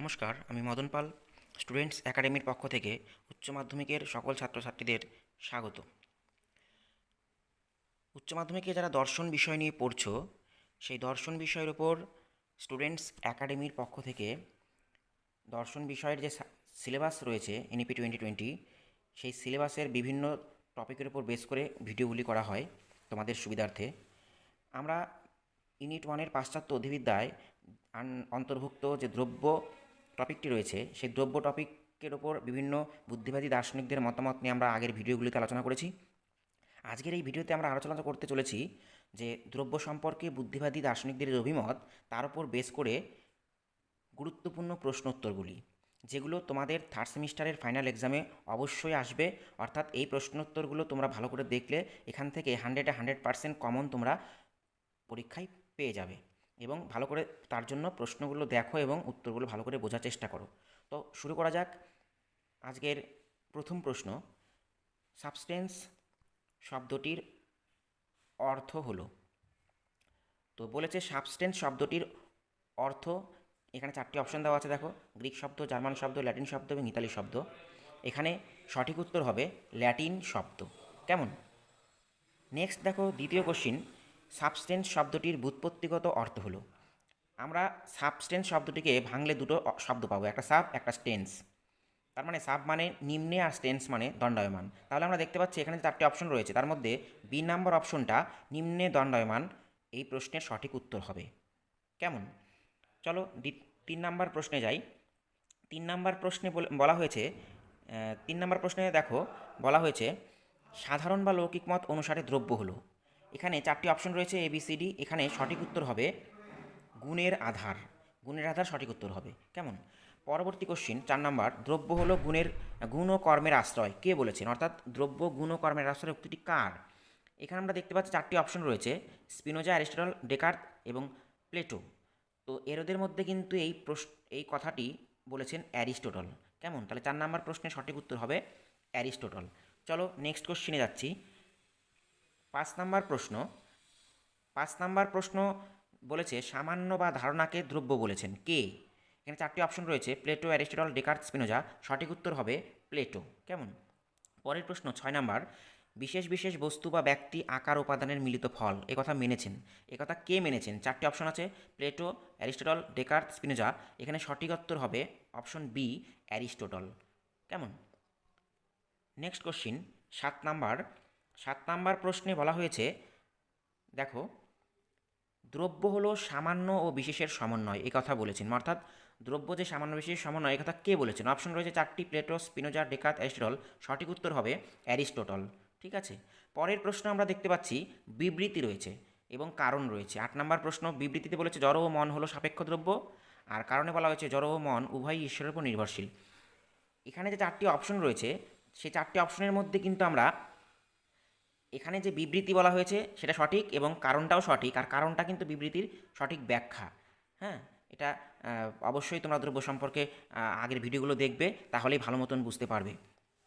নমস্কার, আমি মদন পাল, স্টুডেন্টস একাডেমির পক্ষ থেকে উচ্চ মাধ্যমিকের সকল ছাত্রছাত্রীদের স্বাগত। উচ্চ মাধ্যমিকে যারা দর্শন বিষয় নিয়ে পড়ছো, সেই দর্শন বিষয়ের ওপর স্টুডেন্টস একাডেমির পক্ষ থেকে দর্শন বিষয়ের যে সিলেবাস রয়েছে এনইপি 2020, সেই সিলেবাসের বিভিন্ন টপিকের উপর বেস করে ভিডিওগুলি করা হয় তোমাদের সুবিধার্থে। আমরা ইউনিট 1-এর পাশ্চাত্য অধিবিদ্যায় অন্তর্ভুক্ত যে দ্রব্য টপিকটি রয়েছে, সেই দ্রব্য টপিকের ওপর বিভিন্ন বুদ্ধিবাদী দার্শনিকদের মতামত নিয়ে আমরা আগের ভিডিওগুলিতে আলোচনা করেছি। আজকের এই ভিডিওতে আমরা আলোচনা করতে চলেছি যে দ্রব্য সম্পর্কে বুদ্ধিবাদী দার্শনিকদের অভিমত, তার উপর বেস করে গুরুত্বপূর্ণ প্রশ্নোত্তরগুলি, যেগুলো তোমাদের থার্ড সেমিস্টারের ফাইনাল এক্সামে অবশ্যই আসবে। অর্থাৎ এই প্রশ্নোত্তরগুলো তোমরা ভালো করে দেখলে এখান থেকে 100% কমন তোমরা পরীক্ষায় পেয়ে যাবে। এবং ভালো করে তার জন্য প্রশ্নগুলো দেখো এবং উত্তরগুলো ভালো করে বোঝার চেষ্টা করো। তো শুরু করা যাক। আজকের প্রথম প্রশ্ন, সাবস্টেন্স শব্দটির অর্থ হলো। তো বলেছে সাবস্টেন্স শব্দটির অর্থ, এখানে 4টি অপশন দেওয়া আছে, দেখো, গ্রিক শব্দ, জার্মান শব্দ, ল্যাটিন শব্দ এবং ইতালি শব্দ। এখানে সঠিক উত্তর হবে ল্যাটিন শব্দ। কেমন? নেক্সট দেখো, দ্বিতীয় কোশ্চিন, সাবস্টেন্স শব্দটির ব্যুৎপত্তিগত অর্থ হলো। আমরা সাবস্টেন্স শব্দটিকে ভাঙলে দুটো শব্দ পাবো, একটা সাব, একটা স্টেন্স। তার মানে সাব মানে নিম্নে আর স্টেন্স মানে দণ্ডায়মান। তাহলে আমরা দেখতে পাচ্ছি এখানে যে 4টি অপশন রয়েছে, তার মধ্যে বি নাম্বার অপশনটা নিম্নে দণ্ডায়মান এই প্রশ্নের সঠিক উত্তর হবে। কেমন? চলো 3 নাম্বার প্রশ্নে যাই। 3 নাম্বার প্রশ্নে বলা হয়েছে, 3 নাম্বার প্রশ্নে দেখো বলা হয়েছে সাধারণ বা লৌকিক মত অনুসারে দ্রব্য হলো। এখানে 4টি অপশন রয়েছে ABCD। এখানে সঠিক উত্তর হবে গুণের আধার। গুণের আধার সঠিক উত্তর হবে। কেমন? পরবর্তী কোশ্চিন 4 নাম্বার, দ্রব্য হলো গুণ ও কর্মের আশ্রয়, কে বলেছেন? অর্থাৎ দ্রব্য গুণ ও কর্মের আশ্রয় উক্তিটি কার? এখানে আমরা দেখতে পাচ্ছি 4টি অপশন রয়েছে, স্পিনোজা, অ্যারিস্টটল, ডেকার্ত এবং প্লেটো। তো এরদের মধ্যে কিন্তু এই কথাটি বলেছেন অ্যারিস্টটল। কেমন? তাহলে 4 নাম্বার প্রশ্নের সঠিক উত্তর হবে অ্যারিস্টটল। চলো নেক্সট কোশ্চিনে যাচ্ছি। 5 নাম্বার প্রশ্ন। 5 নাম্বার প্রশ্ন বলেছে সামান্য বা ধারণাকে দ্রব্য বলেছেন কে? এখানে 4টি অপশন রয়েছে, প্লেটো, অ্যারিস্টটল, ডেকার্ত, স্পিনোজা। সঠিক উত্তর হবে প্লেটো। কেমন? পরের প্রশ্ন 6 নাম্বার, বিশেষ বিশেষ বস্তু বা ব্যক্তি আকার উপাদানের মিলিত ফল, একথা মেনেছেন। একথা কে মেনেছেন? 4টি অপশন আছে, প্লেটো, অ্যারিস্টটল, ডেকার্ত, স্পিনোজা। এখানে সঠিক উত্তর হবে অপশন বি, অ্যারিস্টটল। কেমন? Next question 7 number. 7 নাম্বার প্রশ্নে বলা হয়েছে, দেখো, দ্রব্য হলো সামান্য ও বিশেষের সমন্বয়, এই কথা বলেছেন। অর্থাৎ দ্রব্য যে সামান্য বিশেষের সমন্বয়, এই কথা কে বলেছেন? অপশন রয়েছে 4টি, প্লেটো, স্পিনোজা, ডেকার্ত, অ্যারিস্টটল। সঠিক উত্তর হবে অ্যারিস্টটল। ঠিক আছে। পরের প্রশ্ন আমরা দেখতে পাচ্ছি বিবৃতি রয়েছে এবং কারণ রয়েছে। 8 নম্বর প্রশ্ন, বিবৃতিতে বলেছে জড় ও মন হলো সাপেক্ষ দ্রব্য, আর কারণে বলা হয়েছে জড় ও মন উভয়ই ঈশ্বরের উপর নির্ভরশীল। এখানে যে 4টি অপশন রয়েছে, সেই 4টি অপশনের মধ্যে কিন্তু আমরা এখানে যে বিবৃতি বলা হয়েছে সেটা সঠিক এবং কারণটাও সঠিক, আর কারণটা কিন্তু বিবৃতির সঠিক ব্যাখ্যা। হ্যাঁ, এটা অবশ্যই তোমরা দ্রব্য সম্পর্কে আগের ভিডিওগুলো দেখবে, তাহলেই ভালো মতন বুঝতে পারবে।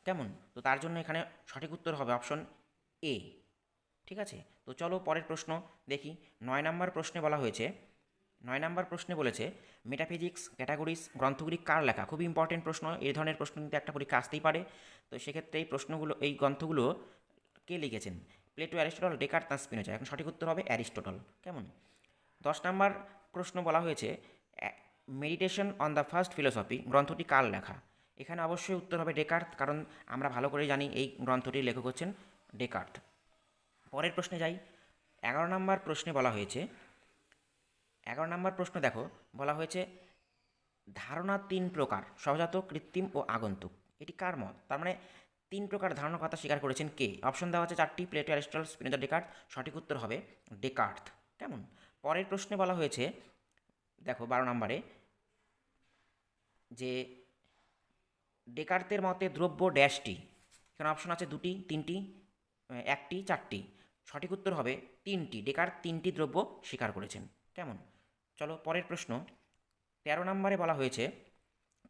কেমন? তো তার জন্য এখানে সঠিক উত্তর হবে অপশন এ। ঠিক আছে। তো চলো পরের প্রশ্ন দেখি। 9 নম্বর প্রশ্নে বলা হয়েছে, 9 নম্বর প্রশ্নে বলেছে মেটাফিজিক্স ক্যাটাগরিজ গ্রন্থগুলি কার লেখা? খুবই ইম্পর্টেন্ট প্রশ্ন, এই ধরনের প্রশ্ন কিন্তু একটা পরীক্ষা আসতেই পারে। তো সেক্ষেত্রে এই গ্রন্থগুলো কে লিখেছেন? প্লেটো, অ্যারিস্টটল, ডেকার্ত না স্পিনোজা? এখন সঠিক উত্তর হবে অ্যারিস্টটল। কেমন? 10 নম্বর প্রশ্ন বলা হয়েছে meditation on the first philosophy গ্রন্থটি কার লেখা? এখানে অবশ্যই উত্তর হবে ডেকার্ত, কারণ আমরা ভালো করে জানি এই গ্রন্থটির লেখক হচ্ছেন ডেকার্ত। পরের প্রশ্নে যাই। 11 নম্বর প্রশ্নে বলা হয়েছে, 11 নম্বর প্রশ্ন দেখো, বলা হয়েছে ধারণা 3 প্রকার, সহজাত, কৃত্রিম ও আগন্তুক। এটি কার মত? তার মানে 3 প্রকার ধারণার কথা স্বীকার করেছেন কে? অপশন দেওয়া আছে 4টি, প্লেটো, অ্যারিস্টটল, স্পিনোজা, ডেকার্ত। সঠিক উত্তর হবে ডেকার্ত। কেমন? পরের প্রশ্নে বলা হয়েছে, দেখো 12 নম্বরে, যে ডেকার্তের মতে দ্রব্য ড্যাশটি। এখানে অপশন আছে 2টি, 3টি, 1টি, 4টি। সঠিক উত্তর হবে 3টি। ডেকার্ত 3টি দ্রব্য স্বীকার করেছেন। কেমন? চলো পরের প্রশ্ন 13 নম্বরে বলা হয়েছে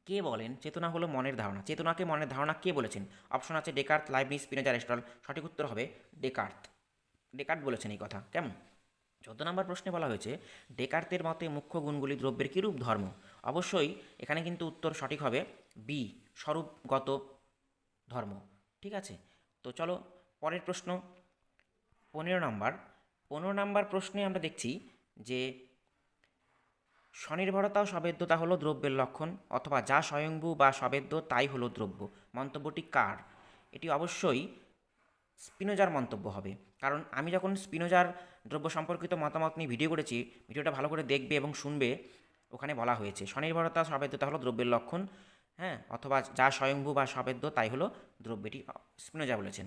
কে বলেন চেতনা হলো মনের ধারণা? চেতনাকে মনের ধারণা কে বলেছেন? অপশন আছে ডেকার্ত, লাইবনিজ, স্পিনোজা, অ্যারিস্টটল। সঠিক উত্তর হবে ডেকার্ত। ডেকার্ত বলেছেন এই কথা। কেমন? 14 নম্বর প্রশ্নে বলা হয়েছে ডেকার্তের মতে মুখ্য গুণগুলি দ্রব্যের কীরূপ ধর্ম? অবশ্যই এখানে কিন্তু উত্তর সঠিক হবে বি, স্বরূপগত ধর্ম। ঠিক আছে, তো চলো পরের প্রশ্ন 15 নম্বর। 15 নম্বর প্রশ্নে আমরা দেখছি যে স্বনির্ভরতা ও সবেদ্যতা হলো দ্রব্যের লক্ষণ, অথবা যা স্বয়ংভূ বা সবেদ্য তাই হলো দ্রব্য। মন্তব্যটি কার? এটি অবশ্যই স্পিনোজার মন্তব্য হবে, কারণ আমি যখন স্পিনোজার দ্রব্য সম্পর্কিত মতামত নিয়ে ভিডিও করেছি, ভিডিওটা ভালো করে দেখবে এবং শুনবে। ওখানে বলা হয়েছে স্বনির্ভরতা সবেদ্যতা হলো দ্রব্যের লক্ষণ, হ্যাঁ, অথবা যা স্বয়ংভূ বা সবেদ্য তাই হলো দ্রব্যটি স্পিনোজা বলেছেন।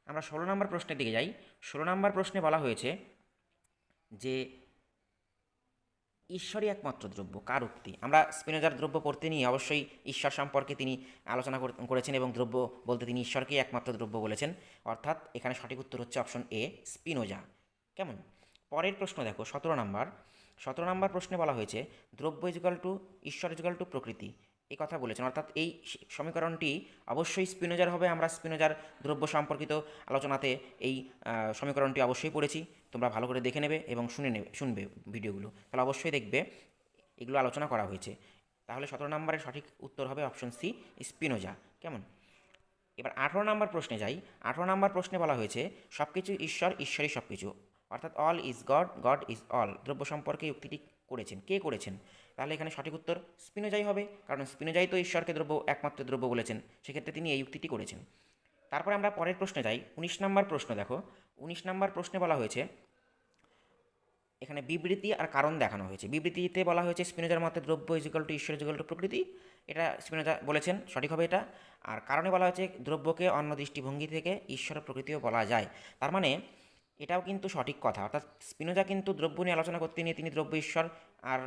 আমরা 16 নম্বর প্রশ্নের দিকে যাই। 16 নম্বর প্রশ্নে বলা হয়েছে যে ঈশ্বরই একমাত্র দ্রব্য, কার উক্তি? আমরা স্পিনোজার দ্রব্য পড়তে নিয়ে অবশ্যই ঈশ্বর সম্পর্কে তিনি আলোচনা করেছেন এবং দ্রব্য বলতে তিনি ঈশ্বরকেই একমাত্র দ্রব্য বলেছেন, অর্থাৎ এখানে সঠিক উত্তর হচ্ছে অপশন এ, স্পিনোজা। কেমন? পরের প্রশ্ন দেখো 17 নম্বর। 17 নম্বর প্রশ্নে বলা হয়েছে দ্রব্য ইজুকাল টু ঈশ্বর ইজুকাল টু প্রকৃতি, এই কথা বলেছেন, অর্থাৎ এই সমীকরণটি অবশ্যই স্পিনোজার হবে। আমরা স্পিনোজার দ্রব্য সম্পর্কিত আলোচনাতে এই সমীকরণটি অবশ্যই পড়েছি, তোমরা ভালো করে দেখে নেবে এবং শুনবে ভিডিওগুলো, তাহলে অবশ্যই দেখবে এগুলো আলোচনা করা হয়েছে। তাহলে 17 নম্বরের সঠিক উত্তর হবে অপশন সি, স্পিনোজা। কেমন? এবার 18 নম্বর প্রশ্নে যাই। 18 নম্বর প্রশ্নে বলা হয়েছে সব কিছু ঈশ্বর, ঈশ্বরই সব কিছু, অর্থাৎ all is god, god is all, দ্রব্য সম্পর্কে উক্তিটি করেছেন, কে করেছেন? তাহলে এখানে সঠিক উত্তর স্পিনোজাই হবে, কারণ স্পিনোজাই তো ঈশ্বরকে দ্রব্য, একমাত্র দ্রব্য বলেছেন, সেক্ষেত্রে তিনি এই উক্তিটি করেছেন। তারপরে আমরা পরের প্রশ্নে যাই। 19 নম্বর প্রশ্ন দেখো। 19 নম্বর প্রশ্নে বলা হয়েছে এখানে বিবৃতি আর কারণ দেখানো হয়েছে। বিবৃতিতে বলা হয়েছে স্পিনোজার মতে দ্রব্য ইজিক্যাল টু ঈশ্বর ইজিক্যাল টু প্রকৃতি, এটা স্পিনোজা বলেছেন, সঠিক হবে এটা। আর কারণে বলা হয়েছে দ্রব্যকে অন্য দৃষ্টিভঙ্গি থেকে ঈশ্বর প্রকৃতিও বলা যায়। তার মানে এটাও কিন্তু সঠিক কথা, অর্থাৎ স্পিনোজা কিন্তু দ্রব্য নিয়ে আলোচনা করতে নিয়ে তিনি দ্রব্য, ঈশ্বর আর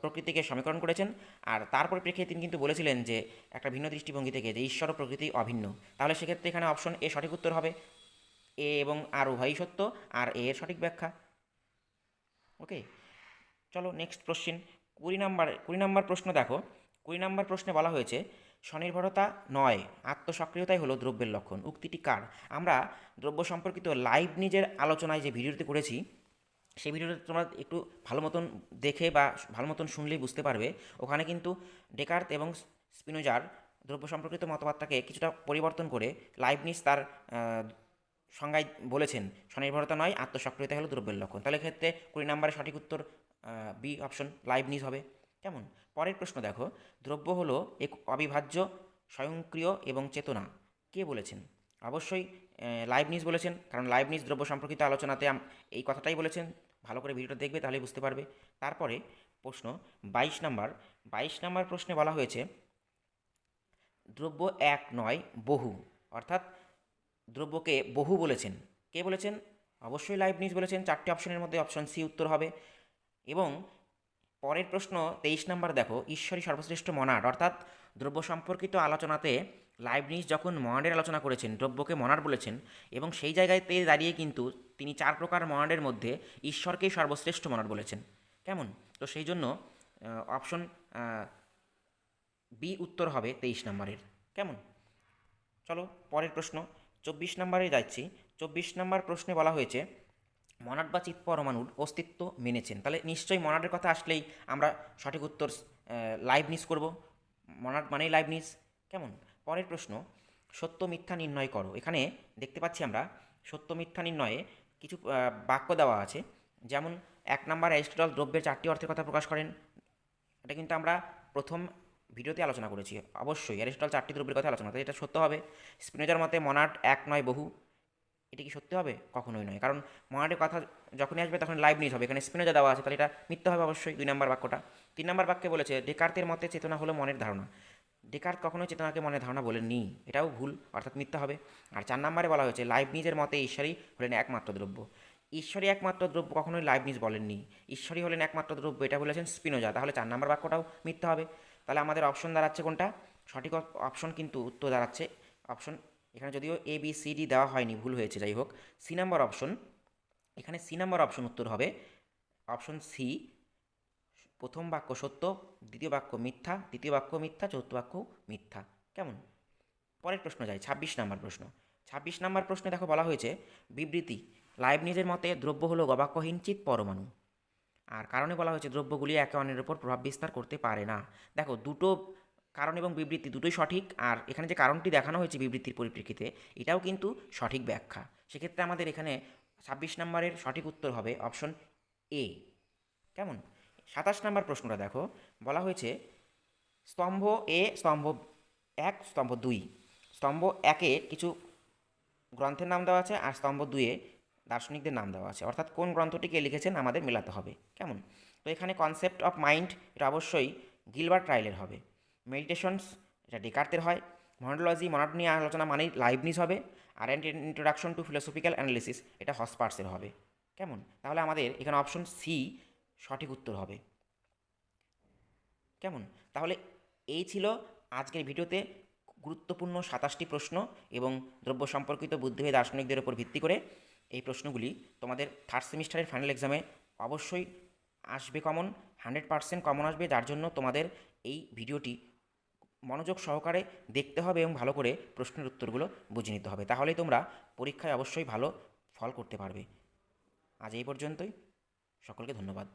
প্রকৃতিকে সমীকরণ করেছেন, আর তার পরিপ্রেক্ষিতে তিনি কিন্তু বলেছিলেন যে একটা ভিন্ন দৃষ্টিভঙ্গি থেকে যে ঈশ্বর ও প্রকৃতি অভিন্ন। তাহলে সেক্ষেত্রে এখানে অপশন এ সঠিক উত্তর হবে। এ এবং আর উভয়ই সত্য, আর এ এর সঠিক ব্যাখ্যা। ওকে, চলো নেক্সট কোশ্চিন। 20 নম্বর প্রশ্ন দেখো। 20 নম্বর প্রশ্নে বলা হয়েছে স্বনির্ভরতা নয়, আত্মসক্রিয়তাই হলো দ্রব্যের লক্ষণ, উক্তিটি কার? আমরা দ্রব্য সম্পর্কিত লাইবনিজের আলোচনায় যে ভিডিওটি করেছি, সেই ভিডিওটা তোমরা একটু ভালো মতন দেখে বা ভালো মতন শুনলেই বুঝতে পারবে। ওখানে কিন্তু ডেকার্ত এবং স্পিনোজার দ্রব্য সম্পর্কিত মতবাদটাকে কিছুটা পরিবর্তন করে লাইবনিজ তার সংজ্ঞায় বলেছেন স্বনির্ভরতা নয়, আত্মসক্রিয়তা হলো দ্রব্যের লক্ষণ। তাহলে ক্ষেত্রে 20 নম্বরের সঠিক উত্তর বি অপশন, লাইবনিজ হবে। কেমন? পরের প্রশ্ন দেখো, দ্রব্য হলো এক অবিভাজ্য, স্বয়ংক্রিয় এবং চেতনা, কে বলেছেন? অবশ্যই লাইবনিজ বলেছেন, কারণ লাইবনিজ দ্রব্য সম্পর্কিত আলোচনাতে এই কথাটাই বলেছেন। ভালো করে ভিডিওটা দেখবে, তাহলে বুঝতে পারবে। তারপরে প্রশ্ন 22 নম্বর। 22 নম্বর প্রশ্নে বলা হয়েছে দ্রব্য এক নয় বহু, অর্থাৎ দ্রব্যকে বহু বলেছেন, কে বলেছেন? অবশ্যই লাইবনিজ বলেছেন। 4টি অপশনের মধ্যে অপশন সি উত্তর হবে। এবং পরের প্রশ্ন 23 নম্বর দেখো, ঈশ্বরই সর্বশ্রেষ্ঠ মনাড, অর্থাৎ দ্রব্য সম্পর্কিত আলোচনাতে লাইবনিজ যখন মনাডের আলোচনা করেছেন, দ্রব্যকে মনাড বলেছেন, এবং সেই জায়গাতে দাঁড়িয়ে কিন্তু তিনি 4 প্রকার মনাডের মধ্যে ঈশ্বরকেই সর্বশ্রেষ্ঠ মনাড বলেছেন। কেমন? তো সেই জন্য অপশন বি উত্তর হবে 23 নম্বরের। কেমন? চলো পরের প্রশ্ন 24 নম্বরে যাচ্ছি। 24 নম্বর প্রশ্নে বলা হয়েছে মনাড বা চিৎ পরমাণুর অস্তিত্ব মেনেছেন, তাহলে নিশ্চয়ই মনাডের কথা আসলেই আমরা সঠিক উত্তর লাইবনিজ করব, মনাড মানেই লাইবনিজ। কেমন? পরের প্রশ্ন সত্য মিথ্যা নির্ণয় করো। এখানে দেখতে পাচ্ছি আমরা সত্য মিথ্যা নির্ণয়ে কিছু বাক্য দেওয়া আছে, যেমন 1 নম্বর অ্যারিস্টটল দ্রব্যের 4টি অর্থের কথা প্রকাশ করেন, এটা কিন্তু আমরা প্রথম ভিডিওতে আলোচনা করেছি। অবশ্যই অ্যারিস্টটল 4টি দ্রব্যের কথা আলোচনা, তাই এটা সত্য হবে। স্পিনোজার মতে মনাড এক নয় বহু, এটা কি সত্যি হবে? কখনোই নয়, কারণ মনাডের কথা যখনই আসবে তখন লাইবনিজ হবে, এখানে স্পিনোজা দেওয়া আছে, তাহলে এটা মিথ্যা হবে অবশ্যই 2 নম্বর বাক্যটা। 3 নম্বর বাক্যে বলেছে ডেকার্তের মতে চেতনা হলো মনের ধারণা, ডেকার্ত কখনোই চেতনাকে মনের ধারণা বলেননি, এটাও ভুল, অর্থাৎ মিথ্যা হবে। আর 4 নম্বরে বলা হয়েছে লাইবনিজের মতে ঈশ্বরই হলেন একমাত্র দ্রব্য, ঈশ্বরই একমাত্র দ্রব্য কখনোই লাইবনিজ বলেননি, ঈশ্বরই হলেন একমাত্র দ্রব্য এটা বলেছেন স্পিনোজা, তাহলে 4 নম্বর বাক্যটাও মিথ্যা হবে। তাহলে আমাদের অপশন দাঁড়াচ্ছে কোনটা? সঠিক অপশন কিন্তু উত্তর দাঁড়াচ্ছে অপশন, এখানে যদিও এ বি সি ডি দেওয়া হয়নি, ভুল হয়েছে, যাই হোক, সি নাম্বার অপশন। এখানে সি নাম্বার অপশন উত্তর হবে অপশন সি, প্রথম বাক্য সত্য, দ্বিতীয় বাক্য মিথ্যা, তৃতীয় বাক্য মিথ্যা, চতুর্থ বাক্য মিথ্যা। কেমন? পরের প্রশ্ন যাই, 26 নম্বর প্রশ্ন। 26 নম্বর প্রশ্নে দেখো বলা হয়েছে বিবৃতি লাইবনিজের মতে দ্রব্য হলো গবাক্ষহীন চিৎ পরমাণু, আর কারণে বলা হয়েছে দ্রব্যগুলি একে অন্যের উপর প্রভাব বিস্তার করতে পারে না। দেখো, দুটো কারণ এবং বিবৃতি দুটোই সঠিক, আর এখানে যে কারণটি দেখানো হয়েছে বিবৃতির পরিপ্রেক্ষিতে এটাও কিন্তু সঠিক ব্যাখ্যা। সেক্ষেত্রে আমাদের এখানে 26 নম্বরের সঠিক উত্তর হবে অপশন এ। কেমন? 27 নম্বর প্রশ্নটা দেখো, বলা হয়েছে স্তম্ভ এ, স্তম্ভ 1, স্তম্ভ 2। স্তম্ভ 1-এ কিছু গ্রন্থের নাম দেওয়া আছে আর স্তম্ভ 2-এ দার্শনিকদের নাম দেওয়া আছে, অর্থাৎ কোন গ্রন্থটিকে লিখেছেন আমাদের মেলাতে হবে। কেমন? তো এখানে কনসেপ্ট অফ মাইন্ড এটা অবশ্যই গিলবার্ট রাইলের হবে। মেডিটেশনস এটা ডেকার্তের হয়। মনোলজি মনোটনি আলোচনা মানেই লাইবনিজ হবে। আর ইন্ট্রোডাকশন টু ফিলোসফিক্যাল অ্যানালিসিস এটা হসপার্সের হবে। কেমন? তাহলে আমাদের এখানে অপশন সি সঠিক উত্তর হবে। কেমন? তাহলে এই ছিল আজকের ভিডিওতে গুরুত্বপূর্ণ 27টি প্রশ্ন এবং দ্রব্য সম্পর্কিত বুদ্ধিবী দার্শনিকদের উপর ভিত্তি করে এই প্রশ্নগুলি তোমাদের থার্ড সেমিস্টারের ফাইনাল এক্সামে অবশ্যই আসবে কমন, 100% কমন আসবে, যার জন্য তোমাদের এই ভিডিওটি মনোযোগ সহকারে দেখতে হবে এবং ভালো করে প্রশ্নের উত্তরগুলো বুঝে নিতে হবে, তাহলেই তোমরা পরীক্ষায় অবশ্যই ভালো ফল করতে পারবে। আজ এই পর্যন্তই, সকলকে ধন্যবাদ।